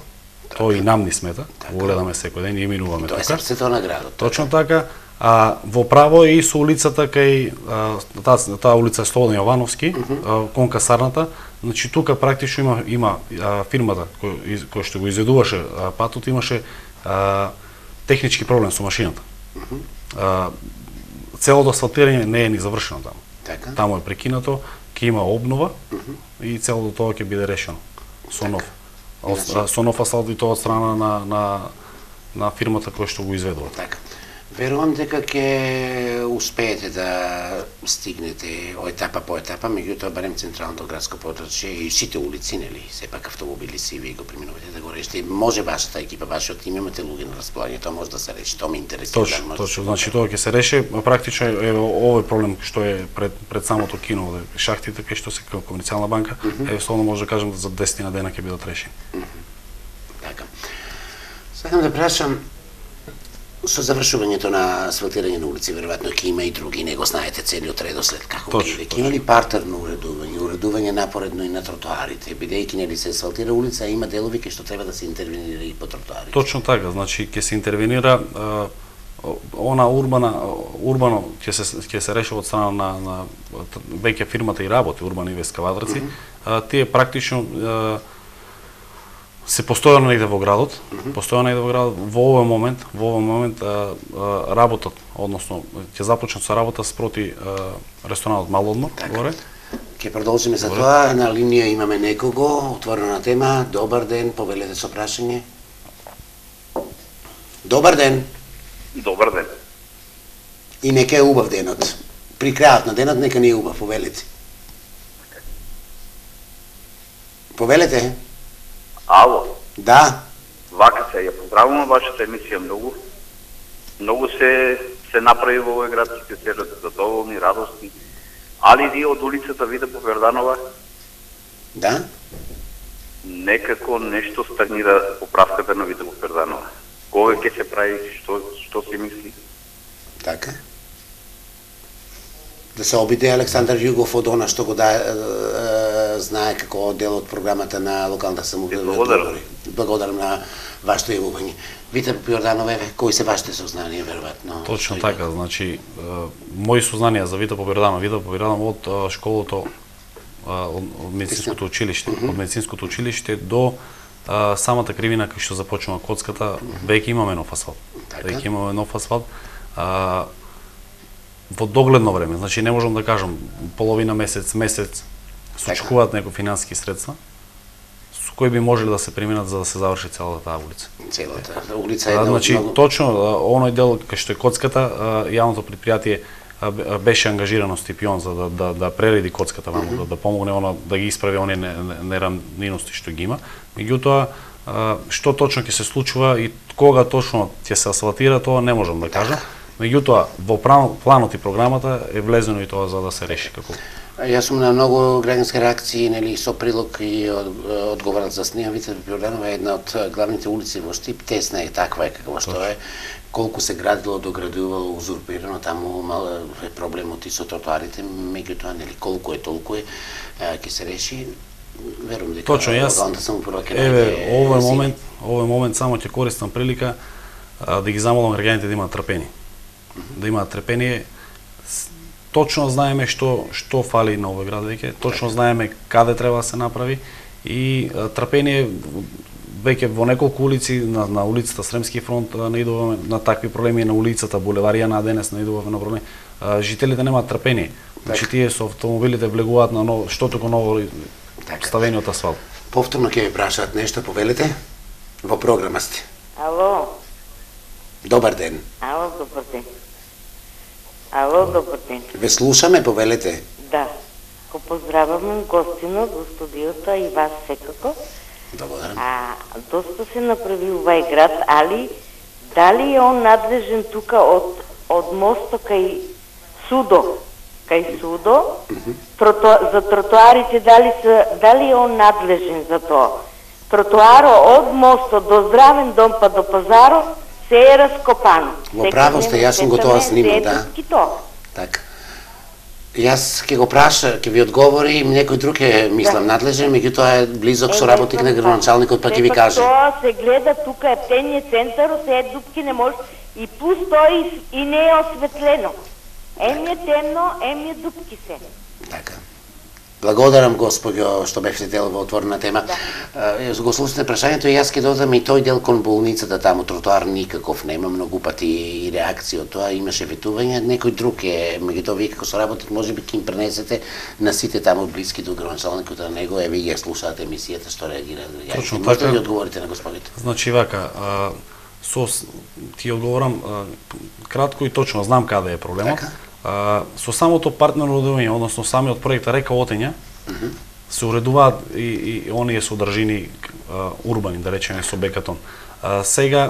Speaker 3: Тоа и нам ни смета. Го гледаме секој ден и минуваме
Speaker 2: тука.
Speaker 3: Тоа
Speaker 2: е срцето на градот.
Speaker 3: Точно така. Во право е и со улицата кај таа улица Слободан Јовановски, кон касарната. Значи тука практично има фирмата која што го изведуваше патот, имаше технички проблем со машината. Целото асфалтирање не е ни завршено таму.
Speaker 2: Така.
Speaker 3: Таму е прекинато, ќе има обнова и целото тоа ќе биде решено со нов. Со нов асфалт и тоа од страна на фирмата која што го изведува.
Speaker 2: Така. Верувам дека ќе успеете да стигнете етапа по етапа, меѓутоа барем централното градско подрачје и сите улици, нели, сепак автомобили си вие го преминувате да го решите. Може вашата екипа, вашиот тим, имате луѓе на располагање, тоа може да се реши, тоа ме интересира.
Speaker 3: Точно, значи тоа ќе се реши. Практично е овој проблем што е пред самото кино, шахтите кај што се Комерцијална банка, слободно може да кажам за 10 на дена ќе бидат решени.
Speaker 2: Така. Сакам да прашам, со завршувањето на асфалтирање на улици, веројатно ќе има и други, не го знаете целиот редослед како биде. Ќе има ли партерно уредување напоредно и на тротоарите, бидејќи нели се асфалтира улица, има делови кај што треба да се интервенира и по тротоарите.
Speaker 3: Точно така, значи ќе се интервенира она урбано ќе се реши од страна на веќе фирмата и работи Урбан Инвест Кавадарци. Тие практично се постојано негде во градот, во овој момент работат, односно ќе започнат со работа спроти ресторанот Малодно, горе.
Speaker 2: Ќе продолжиме за тоа, на линија имаме некого, отворена тема. Добар ден, повелете со прашање. Добар ден.
Speaker 12: Добар ден.
Speaker 2: И нека е убав денот. При крајот на денот нека не е убав, повелете. Повелете.
Speaker 12: Ало.
Speaker 2: Да.
Speaker 12: Вака се, ја поздравувам вашата емисија многу. Многу се направи во овој град, ќе се задоволни, радосни. Али вие од улицата Виде Боверданова?
Speaker 2: Да.
Speaker 12: некако нешто стагнира поправката на Вита Поперданова. Кога ќе се прави, што се мисли?
Speaker 2: Така. Да се обиде Александар Југов од она што го знае како дел од програмата на локалната самоуправа. Благодарам на вашето јавување. Вита Поперданова, кои се вашите сознанија, веројатно?
Speaker 3: Точно така, значи, мои сознанија за Вита Поперданова. Вита Поперданова од школото, од медицинското училиште, од медицинското училиште до самата кривина кај што започнува коцката, веќе имаме нов асфалт. Веќе имаме нов асфалт. Во догледно време, значи не можам да кажам половина месец се очекуваат некои финансиски средства со кои би можеле да се преминат за да се заврши целата таа улица.
Speaker 2: Целата улица е
Speaker 3: значи точно оној дел кај што е коцката, јавното предпријатие беше ангажирано Стипион за да пререди коцката ваму, да помогне она да ги исправи оние неравниности што ги има. Меѓутоа, што точно ќе се случува и кога точно ќе се асфалтира, тоа не можам да кажам. Меѓутоа, во планот и програмата е влезено и тоа за да се реши како.
Speaker 2: Јас сум на многу граѓански реакции, нели, со прилог и одговорат за снија. Вита Поперданова е една од главните улици во Штип, тесна е, таква е каква што е. Колку се градило, доградувало, узурпирано, таму е проблемот и со тротоарите, меѓутоа, нели, колку е, толку е, ќе се реши. Верувам дека
Speaker 3: точно јас овој момент само ќе користам прилика да ги замолам граѓаните да имаат трпение. Да имаат трпение. Точно знаеме што фали на овој град веќе, точно знаеме каде треба да се направи и трпение веќе во неколку улици на улицата Сремски фронт наидуваме на такви проблеми, на улицата Булеварија на денес наидуваме на проблеми. Жителите немаат трпение. Значи тие со автомобилите влегуваат на што туку ново ставениот асфалт.
Speaker 2: Повторно ќе ви прашаат нешто, повелете? Во програма сте.
Speaker 13: Ало.
Speaker 2: Добар ден.
Speaker 13: Ало, добар ден. Ало, добар ден.
Speaker 2: Ве слушаме, повелете.
Speaker 13: Да. Го поздравам гостинот во студиото и вас секако.
Speaker 2: Благодарам.
Speaker 13: Доста се направи овај град, али дали е он надлежен тука од мосто кај Судо? Кај Судо? За тротоарите дали е он надлежен за тоа? Тротоаро од мостот до Здравен дом па до Пазаро се е раскопано.
Speaker 2: Во право сте, јас сум го тоа снимал, да. Така. Јас ќе го праша, ќе ви одговори, некој друг е, мислам, надлежен, меѓутоа е близок со работник на градоначалникот, па ќе ви каже.
Speaker 13: Тоа се гледа, тука е птеније центар, се е дупки не може, и плюс тоа и не е осветлено. Ем е темно, ем е дупки се.
Speaker 2: Така. Благодарам, господјо, што бевте дел во отворена тема. Го слушате прашањето и јас ќе додам и тој дел кон болницата таму, тротоар никаков нема, многу пати и реакции од тоа, имаше ветување, некој друг е, меѓутоа вие како соработник можеби ќе им пренесете на сите таму блиски до градоначалникот на него, еве ја слушаат емисијата што реагира.
Speaker 3: Точно
Speaker 2: така. Можете да
Speaker 3: така.
Speaker 2: одговорите на господите?
Speaker 3: Значи вака, ти одговорам кратко и точно, знам каде е проблемот.
Speaker 2: Така.
Speaker 3: Со самото партнерно одување, односно самиот проект Река Отења, се уредуваат и оние содржини урбани, да речеме, со бекатон. Сега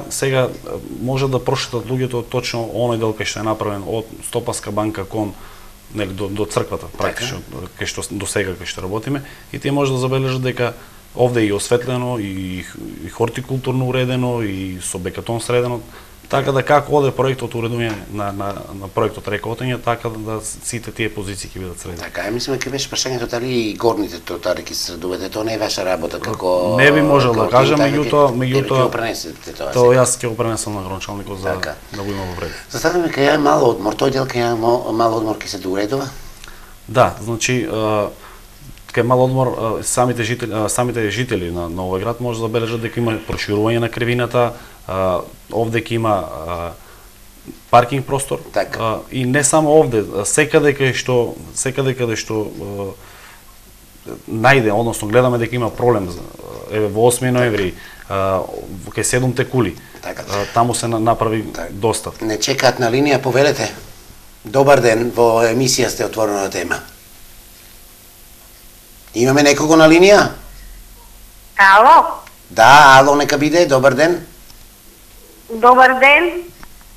Speaker 3: може да прошетат луѓето точно оној дел кај што е направен од Стопанска банка кон до црквата, практично, кај што до сега кај што работиме, и тие може да забележат дека овде е и осветлено, и хортикултурно уредено, и со бекатон средено, така да како оде проектот уредување на проектот Река Отења, така да сите тие позиции ќе бидат средени.
Speaker 2: Така, мислам дека беше прашањето дали и горните тротоари ќе се средувате, тоа не е ваша работа како
Speaker 3: не би можел да кажам, меѓутоа
Speaker 2: ќе го пренесете тоа.
Speaker 3: Тоа јас ќе го пренесам на градоначалникот за да го има во пред.
Speaker 2: Заставаме кај мал одмор, тој дел кај мал одмор ќе се доуредува?
Speaker 3: Да, значи кај мал одмор самите жители на овој град може да забележат дека има проширување на кривината, овде ќе има паркинг простор, и не само овде, секаде каде што најде, односно гледаме дека има проблем, еве во 8 ноември, кај 7 кули, таму се направи доста.
Speaker 2: Не чекаат на линија, повелете. Добар ден, во емисија сте отворена тема. Имаме некого на линија?
Speaker 14: Ало?
Speaker 2: Да, ало, нека биде, добар ден.
Speaker 14: Добар ден.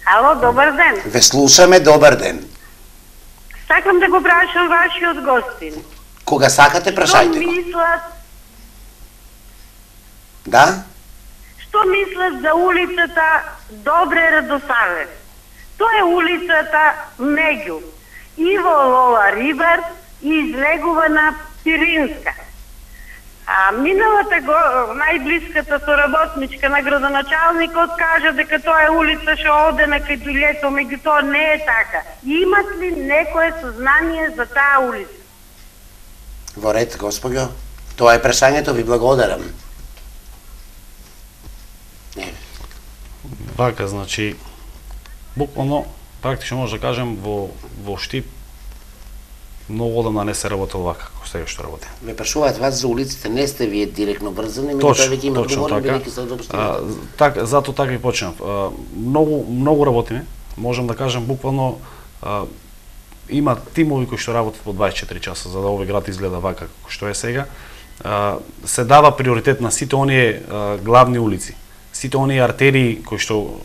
Speaker 14: Ало, добар ден.
Speaker 2: Ве слушаме, добар ден.
Speaker 14: Сакам да го прашам вашиот гостин.
Speaker 2: Кога сакате, прашајте го. Да?
Speaker 14: Што мислат за улицата Добре Радосавлев? Тоа е улицата меѓу Иво Лола Рибар и излегувана Пиринска. А миналата најблиската соработничка на градоначалникот кажа дека тоа е улица што оде на Кајдулето, меѓутоа не е така. Имат ли некое сознание за таа улица?
Speaker 2: Во ред, господјо. Тоа е прашањето, ви благодарам. Не.
Speaker 3: Вака, значи, буквално, практично може да кажем, во Штип многу одамна не се работел вака, како сега што работи.
Speaker 2: Ме прашуваат вас за улиците, не сте вие директно врзани, меѓутоа веќе има одговор, бидејќи се одобштени.
Speaker 3: Така, затоа така и почнав. Многу работиме, можам да кажем буквално има тимови кои што работат по 24 часа за да овој град изгледа вака како што е сега. Се дава приоритет на сите оние главни улици, сите оние артерии кои што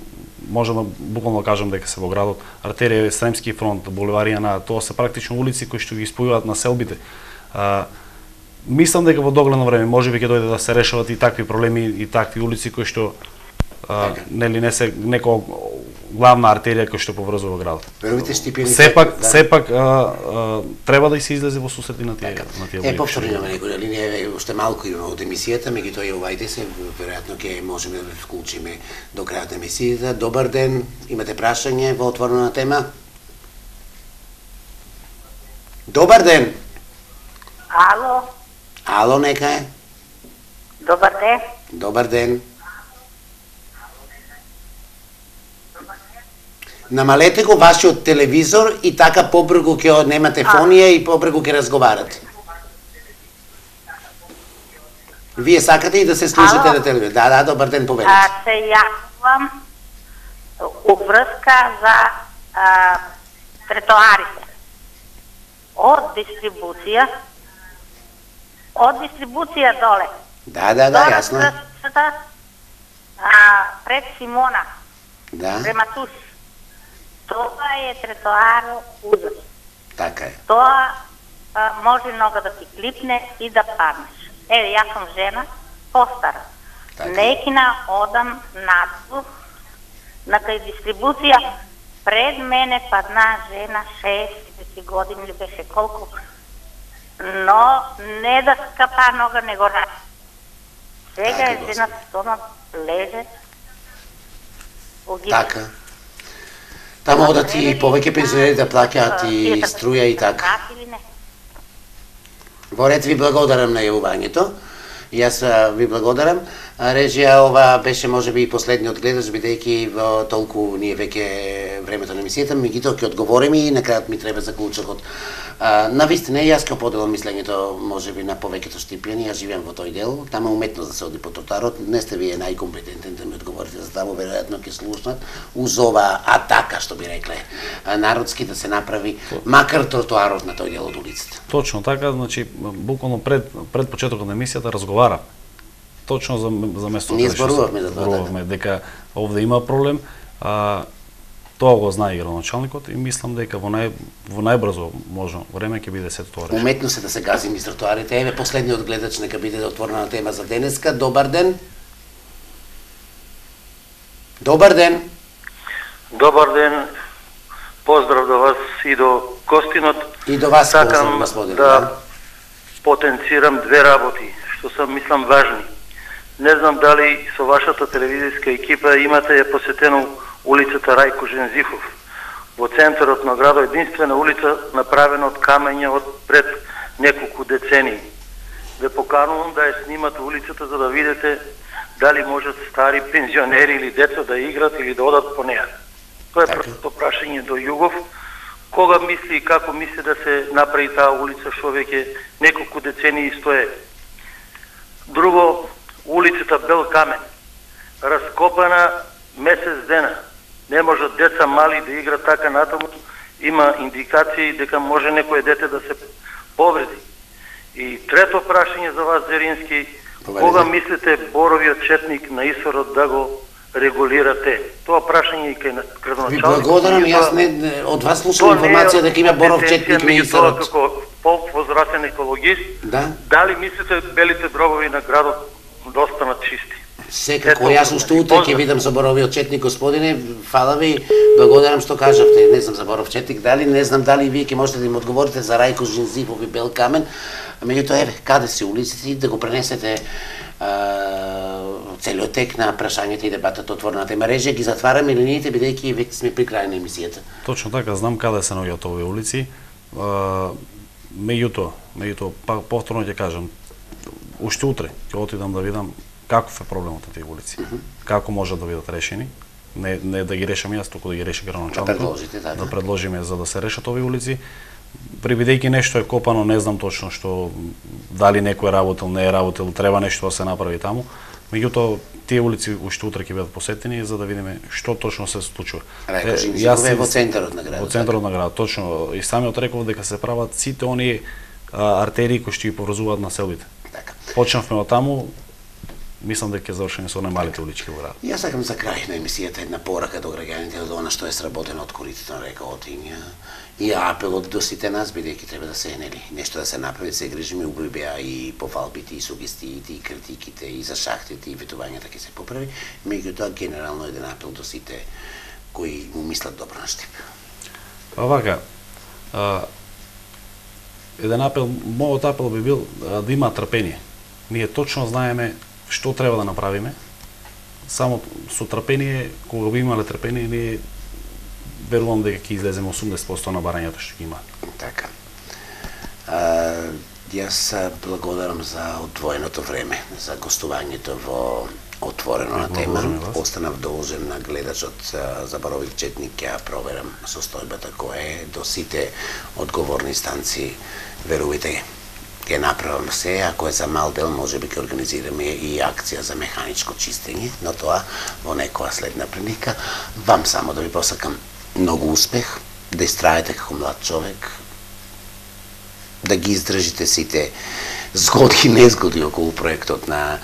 Speaker 3: можам да буквално кажам дека се во градот, артерија Сремски фронт, булеварија на тоа се практично улици кои што ги спојуваат населбите. Мислам дека во догледно време можеби ќе дојде да се решават и такви проблеми и такви улици кои што нели не се некоја главна артерија која што поврзува градот.
Speaker 2: Верувате Штипјани.
Speaker 3: Сепак треба да се излезе во сусрети на тие улици.
Speaker 2: Повторно имаме некоја линија, уште малку имаме од емисијата, меѓутоа јавувајте се, веројатно ќе можеме да ве вклучиме до крајот на емисијата. Добар ден, имате прашање во отворена тема? Добар ден.
Speaker 14: Ало.
Speaker 2: Ало, нека е.
Speaker 14: Добар ден.
Speaker 2: Добар ден. Намалете го вашиот телевизор и така побрзо ќе однемате фонија и побрзо ќе разговарате. Вие сакате и да се слушате на телевизор. Да, добар ден, повелете.
Speaker 14: Се јавувам уврска за тротоарите. Од дистрибуција доле.
Speaker 2: Да, јасно.
Speaker 14: Пред Симона.
Speaker 2: Да.
Speaker 14: Према Туш. Тоа е тротоар узор.
Speaker 2: Така е.
Speaker 14: Тоа може нога да ти клипне и да паднеш. Еве, јас сум жена, постара. Некина одам надвор на кај дистрибуција. Пред мене падна жена 60 години или беше колку. Но не да скапа нога, него ради. Сега е жена стома леже.
Speaker 2: Така. Таму одат и повеќе пензионери да плаќаат и струја и така. Во ред, ви благодарам на јавувањето. Јас ви благодарам. Режија, ова беше можеби и последниот гледач, бидејќи во толку ние веќе времето на емисијата, меѓутоа ќе одговориме и на крајот ми треба заклучокот. Навистина, јас ќе поделам мислењето можеби на повеќето Штипјани, јас живеам во тој дел, тама уметно да се оди по тротоарот, не сте вие најкомпетентен да ми одговорите за таму, веројатно ќе слушнат уз ова атака, што би рекле, народски да се направи макар тротоарот на тој дел од улицата.
Speaker 3: Точно така, значи буквално пред почетокот на емисијата разговара точно за место.
Speaker 2: Ние зборувавме за
Speaker 3: тоа, дека овде има проблем. Тоа го знае и градоначалникот и мислам дека во најбрзо можно време ќе биде се тоа решено.
Speaker 2: Уметно се да се гази низ тротоарите. Еве последниот гледач нека биде отворена тема за денеска. Добар ден. Добар ден.
Speaker 15: Добар ден. Поздрав до вас и до гостинот.
Speaker 2: И до вас, поздрав, господин.
Speaker 15: Да потенцирам две работи што се мислам важни. Не знам дали со вашата телевизијска екипа имате ја посетено улицата Рајко Жензихов. Во центарот на градот единствена улица направена од камења од пред неколку децении. Ве поканувам да ја снимате улицата за да видите дали можат стари пензионери или деца да играт или да одат по неа. Тоа е првото прашање до Југов. Кога мисли и како мисли да се направи таа улица што веќе неколку децении стое? Друго, улицата Бел Камен, раскопана месец дена. Не можат деца мали да играат така натаму. Има индикации дека може некој дете да се повреди. И трето прашање за вас, Зерински, кога мислите боровиот четник на Исорот да го регулирате? Тоа прашање и кај градоначалникот.
Speaker 2: Ви благодарам, јас не од вас слушам информација дека има боров четник на Исорот.
Speaker 15: Како полувозрастен екологист,
Speaker 2: да?
Speaker 15: Дали мислите белите дробови на градот
Speaker 11: да останат чисти.
Speaker 2: Секако, јас уште утре ќе видам заборовиот четник, господине, фала ви, благодарам што кажавте, не знам заборов четник, не знам дали вие ќе можете да им одговорите за Рајко Жензифов и Бел Камен, меѓутоа, еве, каде се улиците и да го пренесете целиот тек на прашањата и дебатата отворената мрежа, ги затвараме линиите, бидејќи веќе сме при крај на емисијата.
Speaker 3: Точно така, знам каде се наоѓаат овие улици, меѓутоа, повторно ќе кажам, уште утре ќе отидам да видам каков е проблемот на тие улици, како можат да бидат решени, не да ги решам јас, туку да ги реши градоначалникот, да предложиме за да се решат овие улици. Бидејќи нешто е копано, не знам точно што, дали некој работел, не е работел, треба нешто да се направи таму. Меѓутоа, тие улици уште утре ќе бидат посетени за да видиме што точно се случува.
Speaker 2: Рајко Жензифов е во центарот на градот.
Speaker 3: Во центарот на градот, точно. И самиот реков дека се прават сите оние артерии кои што ги поврзуваат населбите. Почнавме од таму, мислам дека ќе завршиме со најмалите улички во градот.
Speaker 2: Јас сакам за крај на емисијата една порака до граѓаните од она што е сработено од коритото на река Отиња и апелот до сите нас, бидејќи треба да се нешто да се направи, се грижиме, убави беа и пофалбите, и сугестиите, и критиките, и за шахтите, и ветувањата ќе се поправи, меѓутоа генерално еден апел до сите кои му мислат добро на Штип.
Speaker 3: Па вака, еден апел, мојот апел би бил да има трпение. Ние точно знаеме што треба да направиме. Само со трпение, кога би имале трпение, ние верувам дека ќе излеземе 80% на барањата што ги има.
Speaker 2: Така. Јас благодарам за одвоеното време, за гостувањето во Отворено на тема. Останав должен на гледачот за Баровик четник, ќе проверам состојбата која е до сите одговорни станции, верувате. Ќе направам се, ако е за мал дел, можеби ќе организираме и акција за механичко чистење, но тоа во некоја следна прилика. Вам само да ви посакам многу успех, да истраете како млад човек, да ги издржите сите згоди и незгоди околу проектот на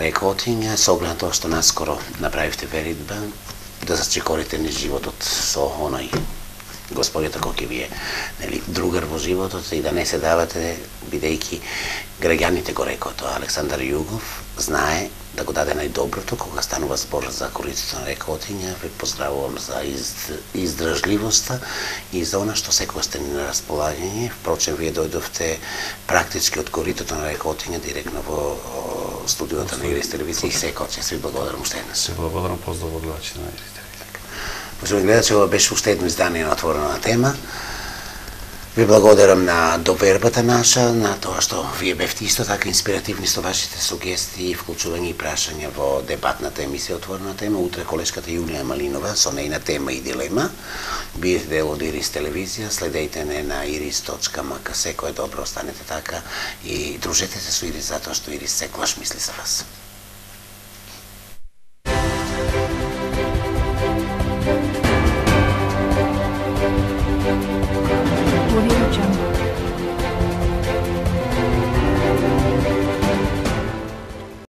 Speaker 2: река Отиња, со оглед на тоа што наскоро направивте веридба, да зачекорите низ животот со оној Господјата кој ви е другар во животот и да не се давате, бидејќи граѓаните го рекоа тоа. Александар Југов знае да го даде најдоброто кога станува збор за коритото на река Отиња. Ве поздравувам за издржливоста и за она што секогаш сте ни на располагање. Впрочем, вие дојдовте практички од коритото на река Отиња директно во студиото на Ирис телевизија и секогаш ќе се ви благодарам уште еднаш.
Speaker 3: Се благодарам, поздрав од гледачите на Ирис телевизија.
Speaker 2: Уважаеми гледачи, ова беше уште едно издание на Отворена тема. Ви благодарам на довербата наша, на тоа што вие бевте исто така инспиративни со вашите сугестии, вклучување и прашања во дебатната емисија Отворена тема. Утре колешката Јулија Малинова со нејна тема и дилема. Биете дел од Ирис телевизија, следејте не на iris.mk, секој е добро, останете така и дружете се со Ирис затоа што Ирис секогаш мисли за вас.